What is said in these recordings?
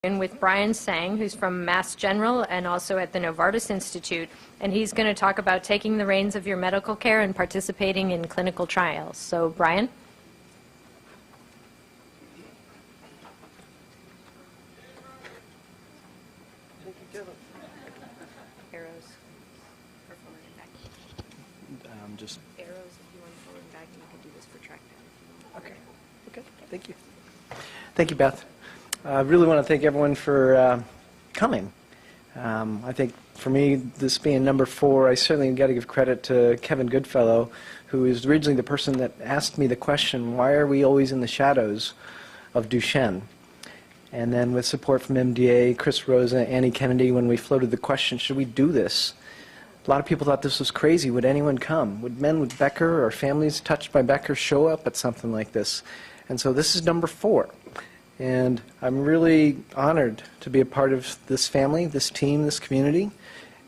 With Brian Tseng, who's from Mass General and also at the Novartis Institute, and he's going to talk about taking the reins of your medical care and participating in clinical trials. So, Brian? Arrows for forward and back. Just Arrows if you want forward and back, and you can do this for trackpad. okay. Okay. Thank you. Thank you, Beth. I really want to thank everyone for coming. I think for me, this being number 4, I certainly got to give credit to Kevin Goodfellow, who is originally the person that asked me the question, why are we always in the shadows of Duchenne? And then with support from MDA, Chris Rosa, Annie Kennedy, when we floated the question, should we do this? A lot of people thought this was crazy. Would anyone come? Would men with Becker or families touched by Becker show up at something like this? And so this is number 4. And I'm really honored to be a part of this family, this team, this community.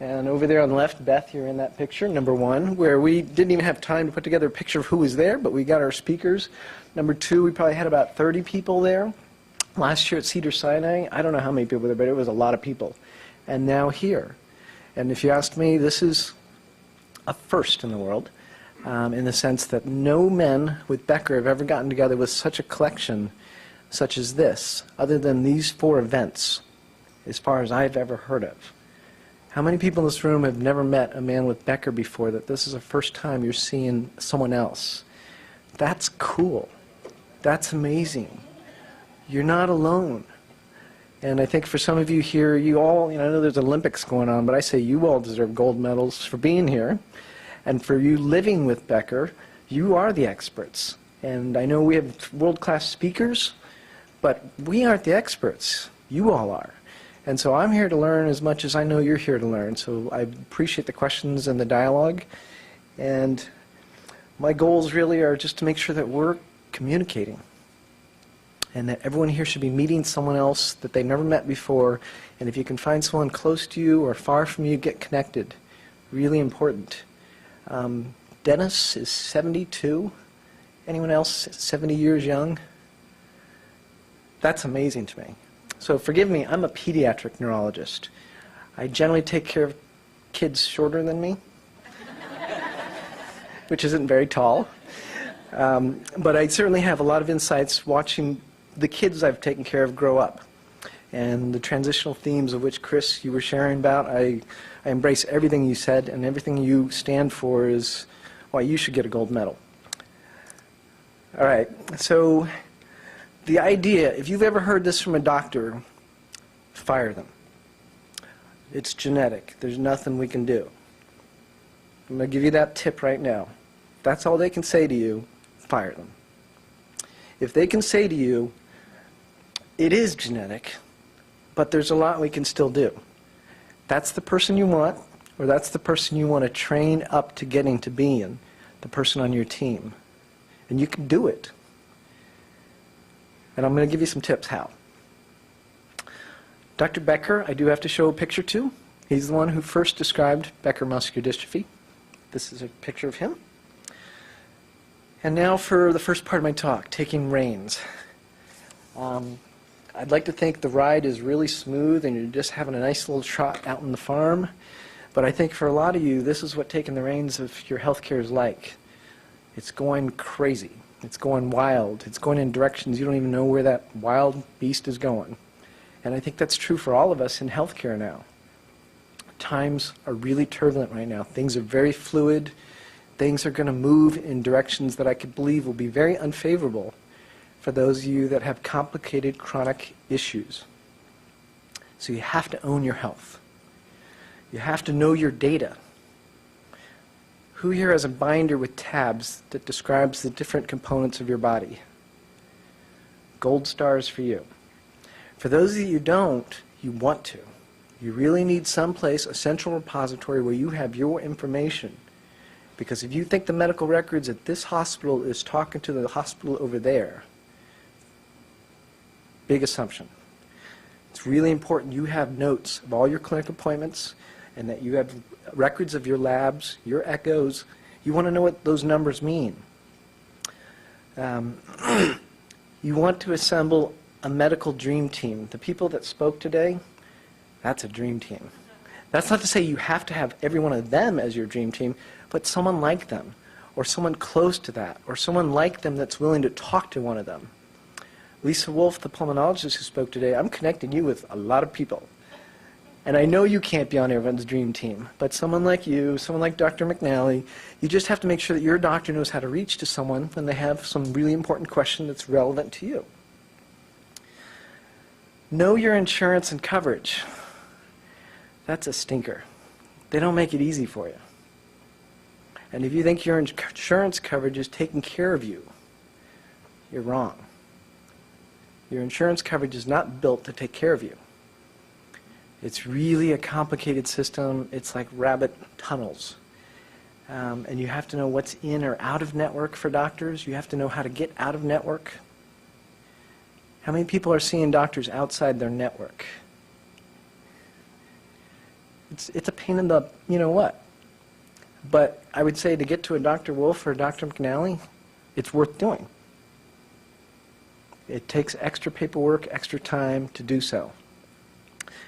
And over there on the left, Beth, you're in that picture, number 1, where we didn't even have time to put together a picture of who was there, but we got our speakers. Number 2, we probably had about 30 people there. Last year at Cedars-Sinai, I don't know how many people were there, but it was a lot of people. And now here. And if you ask me, this is a first in the world, in the sense that no men with Becker have ever gotten together with such a collection such as this, other than these 4 events, as far as I've ever heard of. How many people in this room have never met a man with Becker before, that this is the first time you're seeing someone else? That's cool. That's amazing. You're not alone. And I think for some of you here, you all, I know there's Olympics going on, but I say you all deserve gold medals for being here. And for you living with Becker, you are the experts. And I know we have world-class speakers, but we aren't the experts. You all are. And so I'm here to learn as much as I know you're here to learn. So I appreciate the questions and the dialogue. And my goals really are just to make sure that we're communicating, and that everyone here should be meeting someone else that they've never met before. And if you can find someone close to you or far from you, get connected. Really important. Dennis is 72. Anyone else 70 years young? That's amazing to me. So forgive me, I'm a pediatric neurologist. I generally take care of kids shorter than me, which isn't very tall. But I certainly have a lot of insights watching the kids I've taken care of grow up. And the transitional themes of which, Chris, you were sharing about, I embrace everything you said, and everything you stand for is why you should get a gold medal. All right, so the idea, if you've ever heard this from a doctor, fire them. It's genetic. There's nothing we can do. I'm going to give you that tip right now. If that's all they can say to you, fire them. If they can say to you, it is genetic, but there's a lot we can still do. That's the person you want, or that's the person you want to train up to getting to being the person on your team. And you can do it. And I'm going to give you some tips how. Dr. Becker, I do have to show a picture too. He's the one who first described Becker muscular dystrophy. This is a picture of him. And now for the first part of my talk, taking reins. I'd like to think the ride is really smooth and you're just having a nice little trot out on the farm. But I think for a lot of you, this is what taking the reins of your healthcare is like. It's going crazy. It's going wild. It's going in directions you don't even know where that wild beast is going. And I think that's true for all of us in healthcare now. Times are really turbulent right now. Things are very fluid. Things are going to move in directions that I could believe will be very unfavorable for those of you that have complicated chronic issues. So you have to own your health. You have to know your data. Who here has a binder with tabs that describes the different components of your body? Gold stars for you. For those of you who don't, you want to. You really need someplace, a central repository where you have your information. Because if you think the medical records at this hospital is talking to the hospital over there, big assumption. It's really important you have notes of all your clinic appointments and that you have records of your labs, your echoes. You want to know what those numbers mean. You want to assemble a medical dream team. The people that spoke today, that's a dream team. That's not to say you have to have every one of them as your dream team, but someone like them, or someone close to that, or someone like them that's willing to talk to one of them. Lisa Wolf, the pulmonologist who spoke today, I'm connecting you with a lot of people. And I know you can't be on everyone's dream team, but someone like you, someone like Dr. McNally, you just have to make sure that your doctor knows how to reach to someone when they have some really important question that's relevant to you. Know your insurance and coverage. That's a stinker. They don't make it easy for you. And if you think your insurance coverage is taking care of you, you're wrong. Your insurance coverage is not built to take care of you. It's really a complicated system. It's like rabbit tunnels. And you have to know what's in or out of network for doctors. You have to know how to get out of network. How many people are seeing doctors outside their network? It's a pain in the you-know-what. But I would say to get to a Dr. Wolf or a Dr. McNally, it's worth doing. It takes extra paperwork, extra time to do so.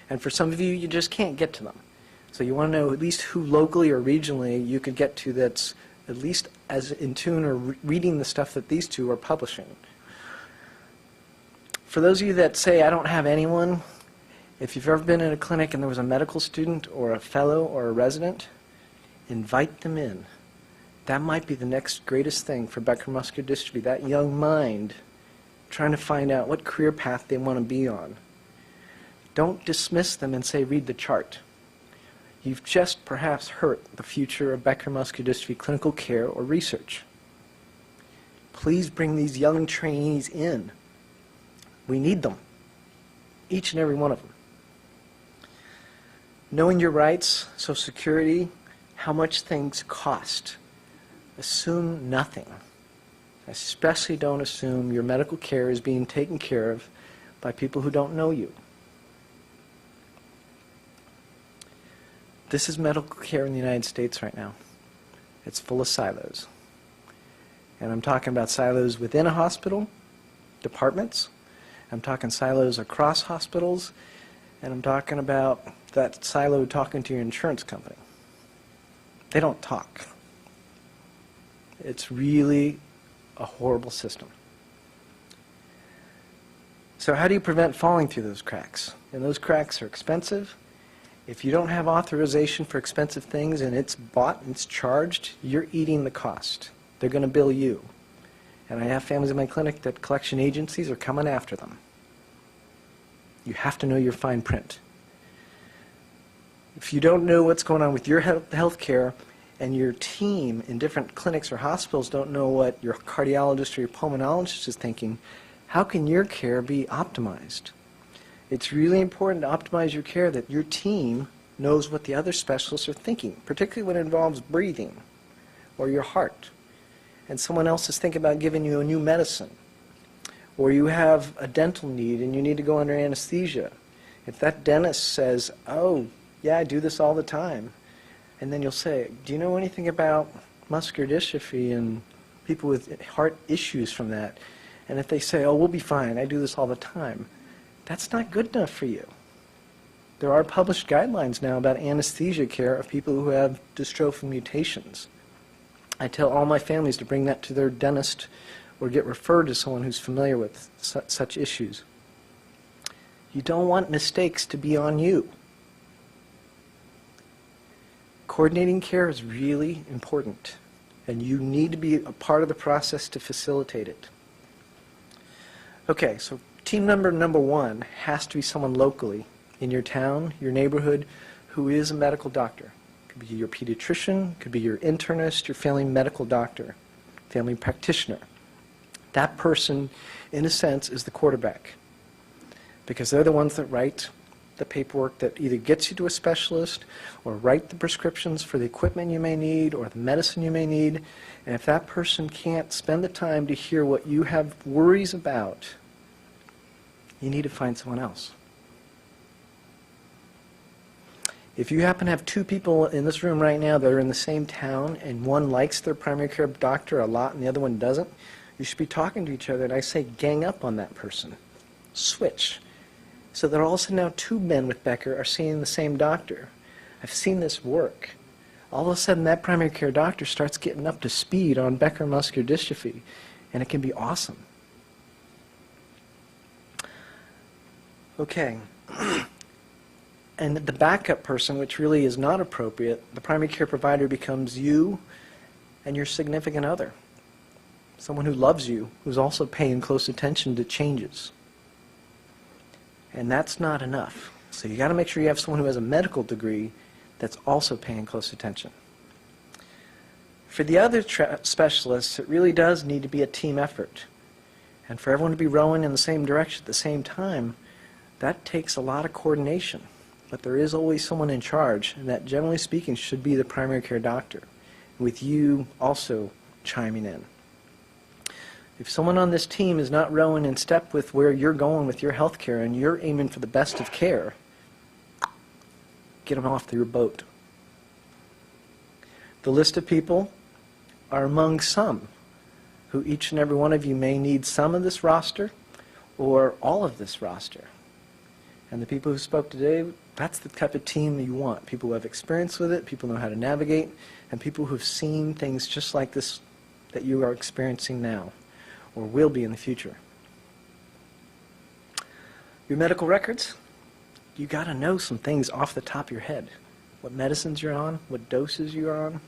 And for some of you, you just can't get to them. So you want to know at least who locally or regionally you could get to that's at least as in tune or reading the stuff that these two are publishing. For those of you that say, I don't have anyone, if you've ever been in a clinic and there was a medical student or a fellow or a resident, invite them in. That might be the next greatest thing for Becker muscular dystrophy, that young mind trying to find out what career path they want to be on. Don't dismiss them and say, read the chart. You've just perhaps hurt the future of Becker muscular dystrophy clinical care or research. Please bring these young trainees in. We need them, each and every one of them. Knowing your rights, Social Security, how much things cost. Assume nothing. Especially don't assume your medical care is being taken care of by people who don't know you. This is medical care in the United States right now. It's full of silos. And I'm talking about silos within a hospital, departments. I'm talking silos across hospitals. And I'm talking about that silo talking to your insurance company. They don't talk. It's really a horrible system. So how do you prevent falling through those cracks? And those cracks are expensive. If you don't have authorization for expensive things and it's bought and it's charged, you're eating the cost. They're going to bill you. And I have families in my clinic that collection agencies are coming after them. You have to know your fine print. If you don't know what's going on with your health care and your team in different clinics or hospitals don't know what your cardiologist or your pulmonologist is thinking, how can your care be optimized? It's really important to optimize your care that your team knows what the other specialists are thinking, particularly when it involves breathing or your heart. And someone else is thinking about giving you a new medicine. Or you have a dental need and you need to go under anesthesia. If that dentist says, oh, yeah, I do this all the time, and then you'll say, do you know anything about muscular dystrophy and people with heart issues from that? And if they say, oh, we'll be fine, I do this all the time, that's not good enough for you. There are published guidelines now about anesthesia care of people who have dystrophin mutations. I tell all my families to bring that to their dentist or get referred to someone who's familiar with such issues. You don't want mistakes to be on you. Coordinating care is really important, and you need to be a part of the process to facilitate it. Okay, so team member number one has to be someone locally in your town, your neighborhood, who is a medical doctor. It could be your pediatrician, it could be your internist, your family medical doctor, family practitioner. That person, in a sense, is the quarterback, because they're the ones that write the paperwork that either gets you to a specialist or write the prescriptions for the equipment you may need or the medicine you may need. And if that person can't spend the time to hear what you have worries about, you need to find someone else. If you happen to have two people in this room right now that are in the same town and one likes their primary care doctor a lot and the other one doesn't, you should be talking to each other, and I say gang up on that person. switch. So that all of a sudden now 2 men with Becker are seeing the same doctor. I've seen this work. All of a sudden that primary care doctor starts getting up to speed on Becker muscular dystrophy, and it can be awesome. Okay. And the backup person, which really is not appropriate, the primary care provider becomes you and your significant other. Someone who loves you, who's also paying close attention to changes. And that's not enough. So you got to make sure you have someone who has a medical degree that's also paying close attention. For the other specialists, it really does need to be a team effort. And for everyone to be rowing in the same direction at the same time, that takes a lot of coordination. But there is always someone in charge, and that, generally speaking, should be the primary care doctor, with you also chiming in. If someone on this team is not rowing in step with where you're going with your health care and you're aiming for the best of care, get them off your boat. The list of people are among some who each and every one of you may need some of this roster or all of this roster. And the people who spoke today, that's the type of team you want. People who have experience with it, people who know how to navigate, and people who have seen things just like this that you are experiencing now or will be in the future. Your medical records, you got to know some things off the top of your head. What medicines you're on, what doses you're on,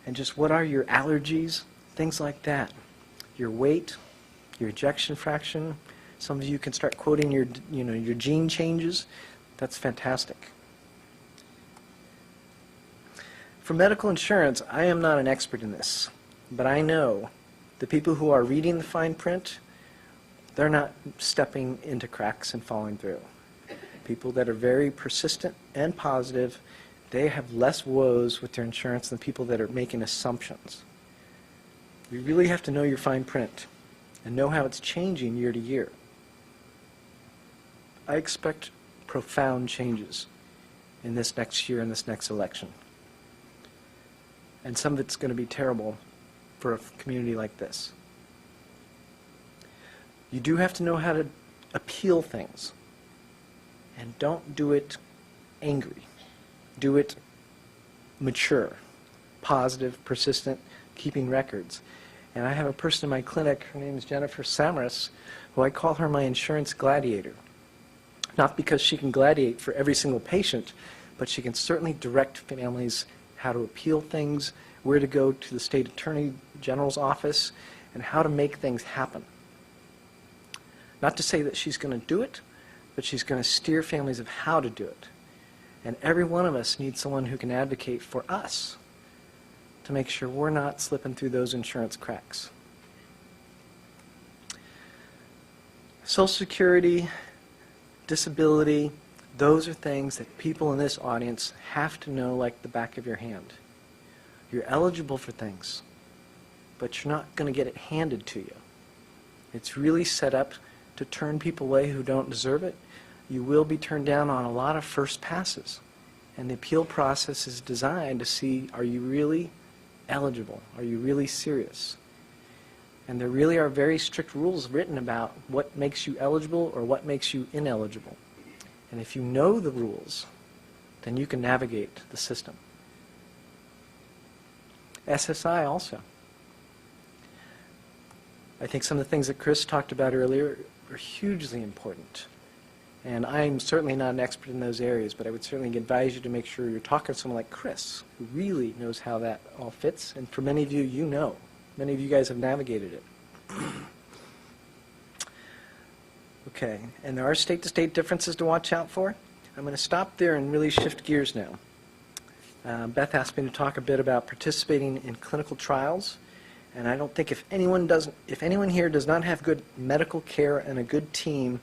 and just what are your allergies, things like that. Your weight, your ejection fraction. Some of you can start quoting your gene changes. That's fantastic. For medical insurance, I am not an expert in this, but I know the people who are reading the fine print, they're not stepping into cracks and falling through. People that are very persistent and positive, they have less woes with their insurance than people that are making assumptions. You really have to know your fine print and know how it's changing year to year. I expect profound changes in this next year and this next election. And some of it's going to be terrible for a community like this. You do have to know how to appeal things. And don't do it angry. Do it mature, positive, persistent, keeping records. And I have a person in my clinic, her name is Jennifer Samaras, who I call her my insurance gladiator. Not because she can gladiate for every single patient, but she can certainly direct families how to appeal things, where to go to the state attorney general's office, and how to make things happen. Not to say that she's going to do it, but she's going to steer families of how to do it. And every one of us needs someone who can advocate for us to make sure we're not slipping through those insurance cracks. Social Security, disability, those are things that people in this audience have to know like the back of your hand. You're eligible for things, but you're not going to get it handed to you. It's really set up to turn people away who don't deserve it. You will be turned down on a lot of first passes. And the appeal process is designed to see, are you really eligible? Are you really serious? And there really are very strict rules written about what makes you eligible or what makes you ineligible. And if you know the rules, then you can navigate the system. SSI also. I think some of the things that Chris talked about earlier are hugely important. And I'm certainly not an expert in those areas, but I would certainly advise you to make sure you're talking to someone like Chris, who really knows how that all fits. And for many of you, you know. Many of you guys have navigated it. Okay, and there are state-to-state differences to watch out for. I'm going to stop there and really shift gears now. Beth asked me to talk a bit about participating in clinical trials. And I don't think if anyone here does not have good medical care and a good team,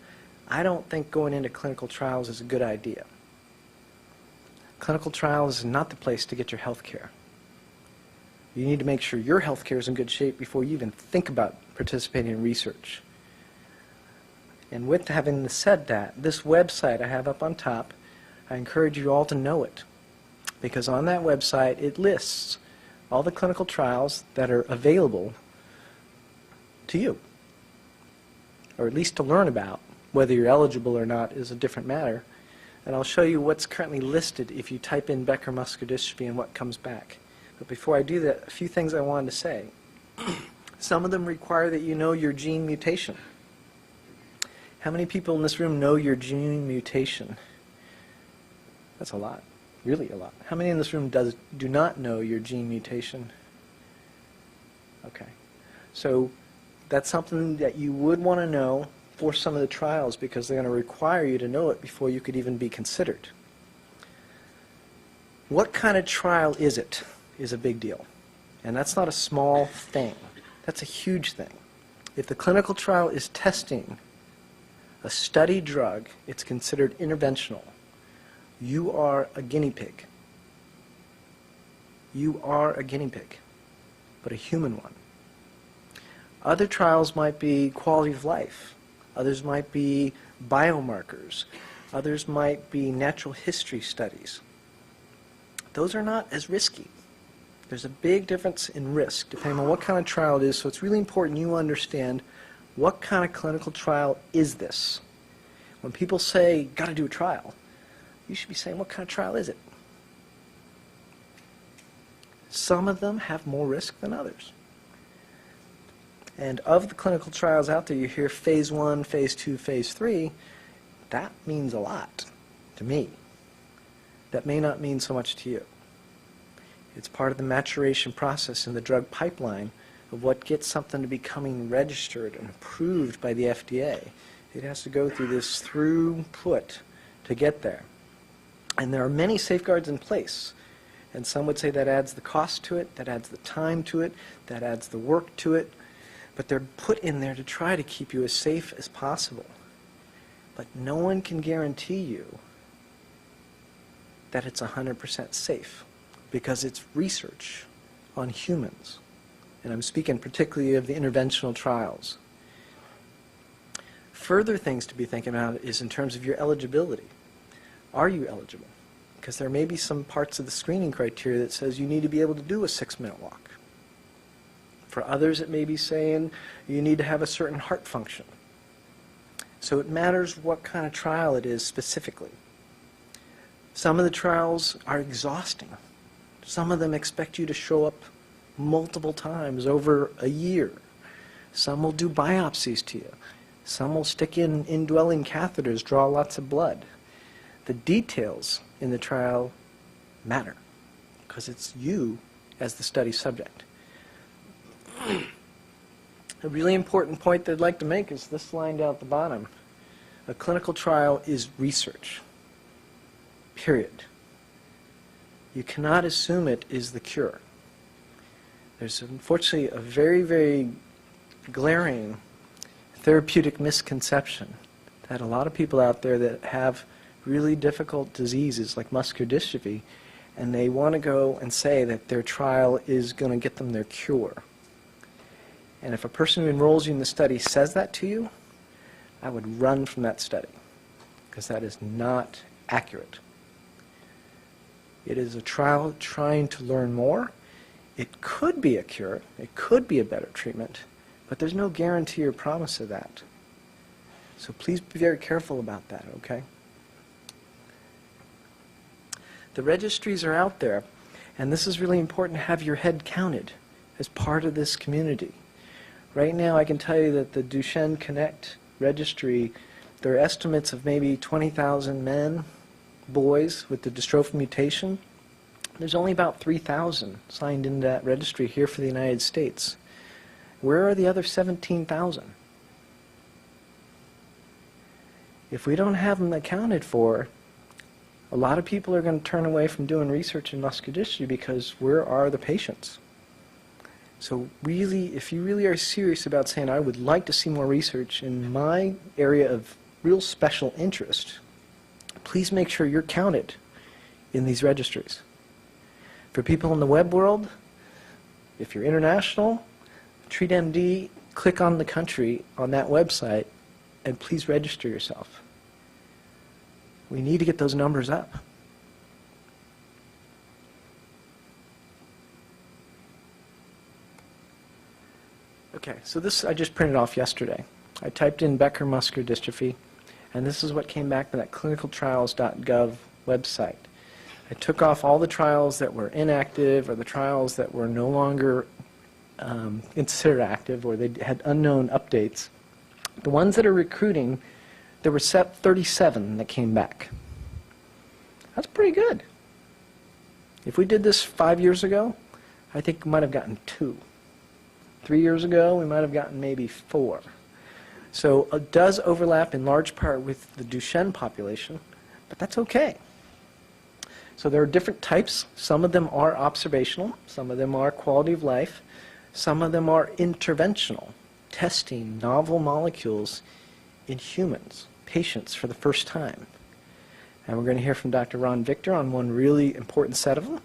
I don't think going into clinical trials is a good idea. Clinical trials is not the place to get your health care. You need to make sure your health care is in good shape before you even think about participating in research. And with having said that, this website I have up on top, I encourage you all to know it. Because on that website, it lists all the clinical trials that are available to you. or at least to learn about. Whether you're eligible or not is a different matter. And I'll show you what's currently listed if you type in Becker muscular dystrophy and what comes back. But before I do that, a few things I wanted to say. Some of them require that you know your gene mutation. How many people in this room know your gene mutation? That's a lot, really a lot. How many in this room do not know your gene mutation? Okay. So that's something that you would want to know for some of the trials because they're going to require you to know it before you could even be considered. What kind of trial is it is a big deal. And that's not a small thing. That's a huge thing. If the clinical trial is testing a study drug, it's considered interventional. You are a guinea pig. You are a guinea pig, but a human one. Other trials might be quality of life. Others might be biomarkers. Others might be natural history studies. Those are not as risky. There's a big difference in risk depending on what kind of trial it is, so it's really important you understand what kind of clinical trial is this. When people say, got to do a trial, you should be saying, what kind of trial is it? Some of them have more risk than others. And of the clinical trials out there, you hear phase 1, phase 2, phase 3, that means a lot to me. That may not mean so much to you. It's part of the maturation process in the drug pipeline of what gets something to becoming registered and approved by the FDA. It has to go through this throughput to get there. And there are many safeguards in place. And some would say that adds the cost to it, that adds the time to it, that adds the work to it. But they're put in there to try to keep you as safe as possible. But no one can guarantee you that it's 100% safe because it's research on humans. And I'm speaking particularly of the interventional trials. Further things to be thinking about is in terms of your eligibility. Are you eligible? Because there may be some parts of the screening criteria that says you need to be able to do a 6-minute walk. For others, it may be saying you need to have a certain heart function. So it matters what kind of trial it is specifically. Some of the trials are exhausting. Some of them expect you to show up multiple times over a year. Some will do biopsies to you. Some will stick in indwelling catheters, draw lots of blood. The details in the trial matter because it's you as the study subject. A really important point that I'd like to make is this line down at the bottom. A clinical trial is research, period. You cannot assume it is the cure. There's unfortunately a very, very glaring therapeutic misconception that a lot of people out there that have really difficult diseases like muscular dystrophy, and they want to go and say that their trial is going to get them their cure. And if a person who enrolls you in the study says that to you, I would run from that study because that is not accurate. It is a trial trying to learn more. It could be a cure. It could be a better treatment, but there's no guarantee or promise of that. So please be very careful about that, okay? The registries are out there, and this is really important to have your head counted as part of this community. Right now, I can tell you that the Duchenne Connect registry, there are estimates of maybe 20,000 men, boys with the dystrophin mutation. There's only about 3,000 signed into that registry here for the United States. Where are the other 17,000? If we don't have them accounted for, a lot of people are going to turn away from doing research in muscular dystrophy because where are the patients? So really, if you really are serious about saying, I would like to see more research in my area of real special interest, please make sure you're counted in these registries. For people in the web world, if you're international, TreatMD, click on the country on that website and please register yourself. We need to get those numbers up. Okay, so this I just printed off yesterday. I typed in Becker muscular dystrophy, and this is what came back to that clinicaltrials.gov website. I took off all the trials that were inactive or the trials that were no longer considered active or they had unknown updates. The ones that are recruiting, there were 37 that came back. That's pretty good. If we did this 5 years ago, I think we might have gotten 2. 3 years ago, we might have gotten maybe 4. So it does overlap in large part with the Duchenne population, but that's okay. So there are different types. Some of them are observational. Some of them are quality of life. Some of them are interventional, testing novel molecules in humans, patients for the first time. And we're going to hear from Dr. Ron Victor on one really important set of them.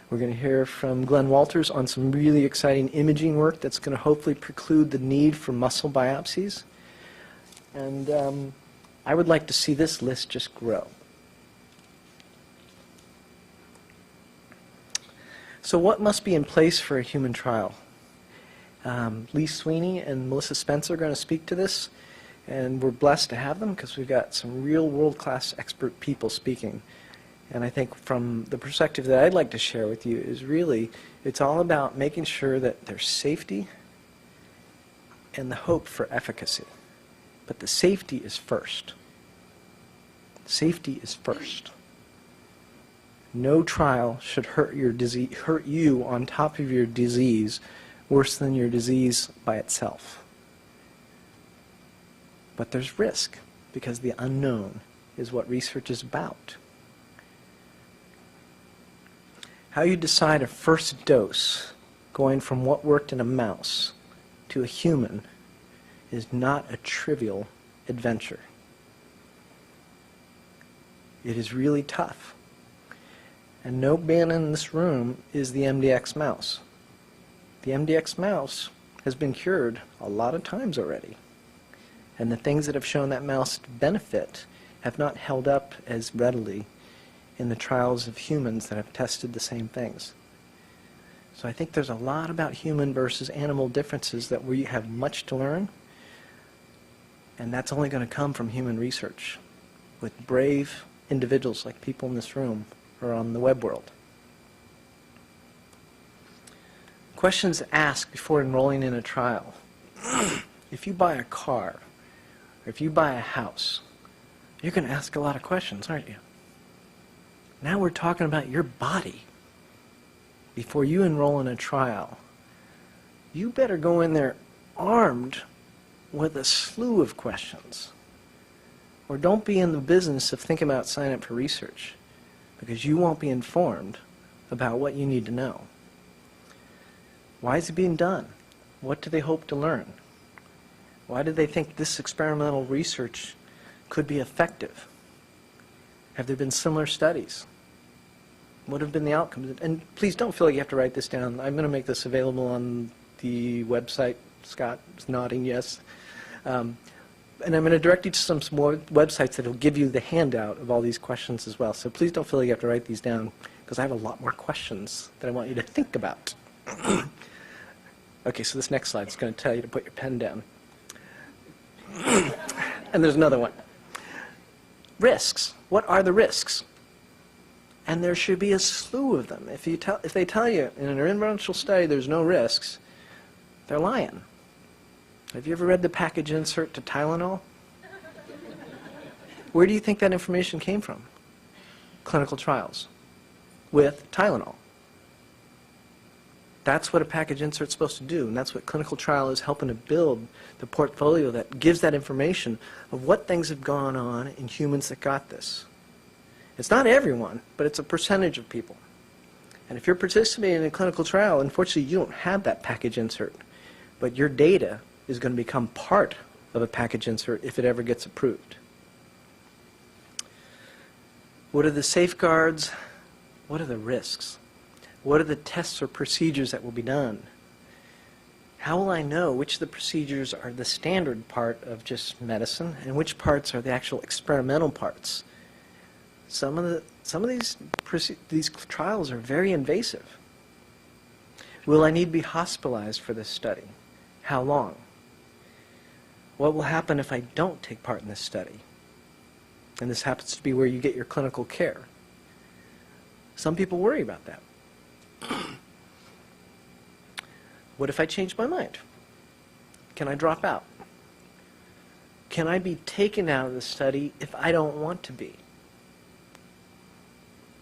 We're going to hear from Glenn Walters on some really exciting imaging work that's going to hopefully preclude the need for muscle biopsies. And I would like to see this list just grow. So what must be in place for a human trial? Lee Sweeney and Melissa Spencer are going to speak to this, and we're blessed to have them because we've got some real world-class expert people speaking. And I think from the perspective that I'd like to share with you is really, it's all about making sure that there's safety and the hope for efficacy. But the safety is first. Safety is first. No trial should hurt you on top of your disease worse than your disease by itself. But there's risk because the unknown is what research is about. How you decide a first dose going from what worked in a mouse to a human is not a trivial adventure. It is really tough. And no man in this room is the MDX mouse. The MDX mouse has been cured a lot of times already. And the things that have shown that mouse benefit have not held up as readily in the trials of humans that have tested the same things. So I think there's a lot about human versus animal differences that we have much to learn. And that's only going to come from human research with brave individuals like people in this room or on the web world. Questions asked before enrolling in a trial. If you buy a car, or if you buy a house, you're going to ask a lot of questions, aren't you? Now we're talking about your body. Before you enroll in a trial, you better go in there armed with a slew of questions. Or don't be in the business of thinking about signing up for research, because you won't be informed about what you need to know. Why is it being done? What do they hope to learn? Why do they think this experimental research could be effective? Have there been similar studies? What have been the outcomes? And please don't feel like you have to write this down. I'm going to make this available on the website. Scott is nodding yes. And I'm going to direct you to some more websites that will give you the handout of all these questions as well. So please don't feel like you have to write these down, because I have a lot more questions that I want you to think about. Okay, so this next slide is going to tell you to put your pen down. And there's another one. Risks. What are the risks? And there should be a slew of them. If they tell you in an interventional study there's no risks, they're lying. Have you ever read the package insert to Tylenol? Where do you think that information came from? Clinical trials with Tylenol. That's what a package insert is supposed to do, and that's what clinical trial is helping to build, the portfolio that gives that information of what things have gone on in humans that got this. It's not everyone, but it's a percentage of people. And if you're participating in a clinical trial, unfortunately you don't have that package insert, but your data is going to become part of a package insert if it ever gets approved. What are the safeguards? What are the risks? What are the tests or procedures that will be done? How will I know which of the procedures are the standard part of just medicine and which parts are the actual experimental parts? Some of these trials are very invasive. Will I need to be hospitalized for this study? How long? What will happen if I don't take part in this study? And this happens to be where you get your clinical care. Some people worry about that. What if I change my mind? Can I drop out? Can I be taken out of the study if I don't want to be?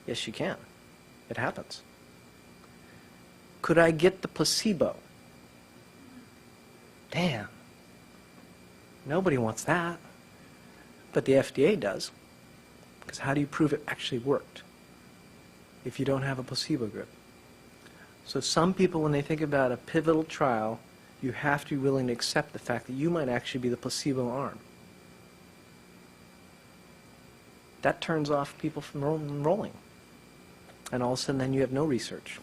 Yes, you can. It happens. Could I get the placebo? Damn. Nobody wants that. But the FDA does. Because how do you prove it actually worked if you don't have a placebo group? So some people, when they think about a pivotal trial, you have to be willing to accept the fact that you might actually be the placebo arm. That turns off people from enrolling. And all of a sudden then you have no research.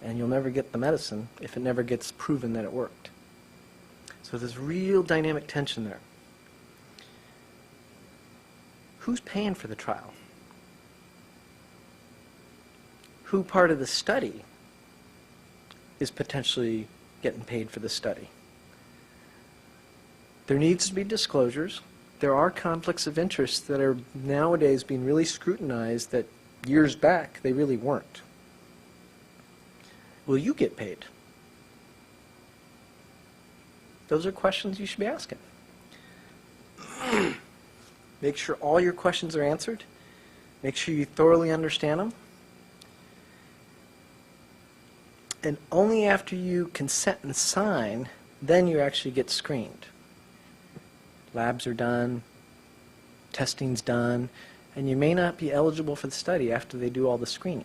And you'll never get the medicine if it never gets proven that it worked. So there's real dynamic tension there. Who's paying for the trial? Who part of the study is potentially getting paid for the study? There needs to be disclosures. There are conflicts of interest that are nowadays being really scrutinized that years back they really weren't. Will you get paid? Those are questions you should be asking. Make sure all your questions are answered. Make sure you thoroughly understand them. And only after you consent and sign, then you actually get screened. Labs are done, testing's done, and you may not be eligible for the study after they do all the screening.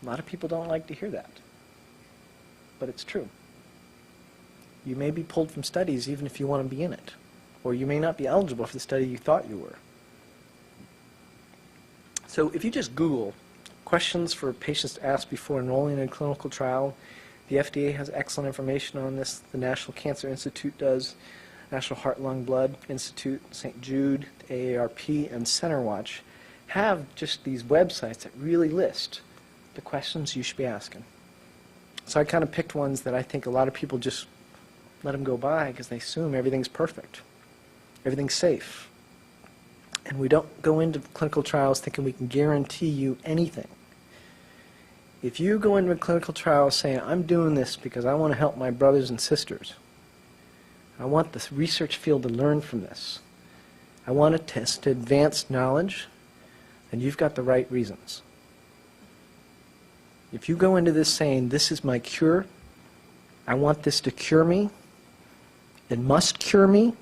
A lot of people don't like to hear that, but it's true. You may be pulled from studies even if you want to be in it, or you may not be eligible for the study you thought you were. So if you just Google questions for patients to ask before enrolling in a clinical trial, the FDA has excellent information on this. The National Cancer Institute does, National Heart, Lung, Blood Institute, St. Jude, the AARP, and CenterWatch have just these websites that really list the questions you should be asking. So I kind of picked ones that I think a lot of people just let them go by because they assume everything's perfect, everything's safe. And we don't go into clinical trials thinking we can guarantee you anything. If you go into a clinical trial saying, I'm doing this because I want to help my brothers and sisters, I want the research field to learn from this, I want to test to advance knowledge, then you've got the right reasons. If you go into this saying, this is my cure, I want this to cure me, it must cure me,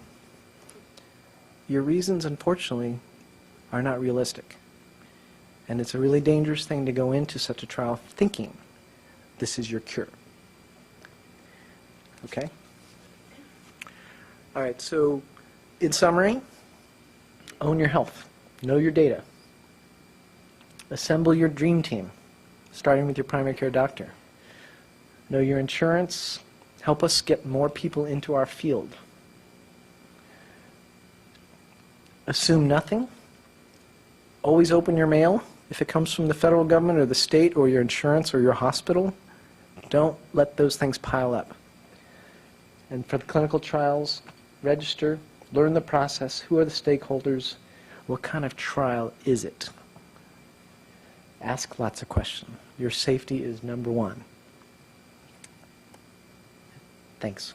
your reasons, unfortunately, are not realistic. And it's a really dangerous thing to go into such a trial thinking this is your cure. Okay? All right, so in summary, own your health. Know your data. Assemble your dream team, starting with your primary care doctor. Know your insurance. Help us get more people into our field. Assume nothing. Always open your mail. If it comes from the federal government or the state or your insurance or your hospital, don't let those things pile up. And for the clinical trials, register, learn the process, who are the stakeholders, what kind of trial is it? Ask lots of questions. Your safety is number one. Thanks.